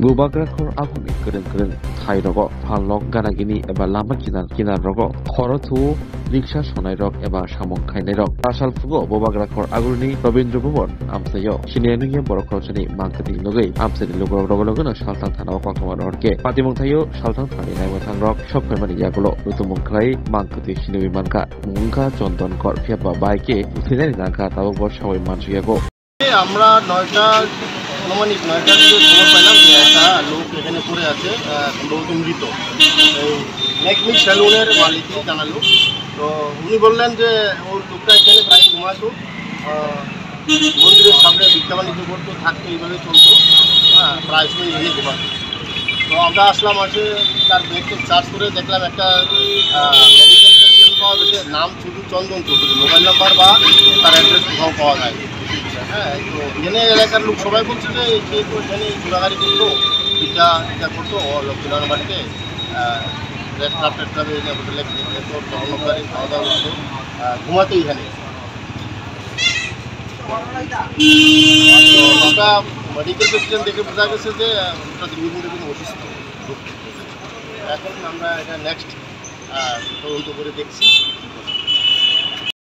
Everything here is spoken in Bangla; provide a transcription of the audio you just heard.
Bubagrachor aguni gereng thai rogo phalok ganagini eba lama kinar rogo khorothu riksha sonai rok eba samong khainai rok asalfugo bubagrachor agurni Robindra Bhuban amsayo sinianuye borokrosani mangkati logei amsani logrog rogologno saltang thana koktomar orke patimong thayo saltang thani naimotang rok sokhaimani yagulo rutumung khlai mangkati sinui manka mungka চন্দন কর ফিয়াবা বাইকে উথিনানি নাকা তাবো সবাই মানসিয়াগো আমরা 9টা আনুমানিক 9টার দিকে খবর পেলাম যে একটা লোক এখানে পড়ে আছে গৌতম মৃত নেকমিক সেলুনের মালিকই জানালো। তো উনি বললেন যে ওর লোকটা এখানে প্রায় ঘুমাতো, মন্দিরের সামনে ভিক্ষা বাণিজ্য করতো, থাকতো, এইভাবে চলতো, প্রায় সময় এখানে ঘুমাতো। তো আমরা আসলাম, আসে তার ব্যাগকে সার্চ করে দেখলাম একটা মেডিকেল সার্টিফিকেট পাওয়া গেছে, নাম শুধু চন্দন চৌধুরী, মোবাইল নাম্বার বা তার অ্যাড্রেস কোথাও পাওয়া যায়। হ্যাঁ, তো এখানে এলাকার লোক সবাই বলছে যে কে তো এখানে ঘোরাঘাড়ি করতো, টিকা করতো, লক্ষ্মীনারায়ণ বাড়িতে রেস্ট ক্লাবে হোটেলে খেতো, অন্নকারী খাওয়া দাওয়া করতো, ঘুমাতো এখানে। ওটা মেডিকেল প্রেসিডেন্ট দেখে বোঝা গেছে যে ওটা দীর্ঘদিন থেকে অসুস্থ। এখন আমরা এটা নেক্সট তদন্ত করে দেখছি।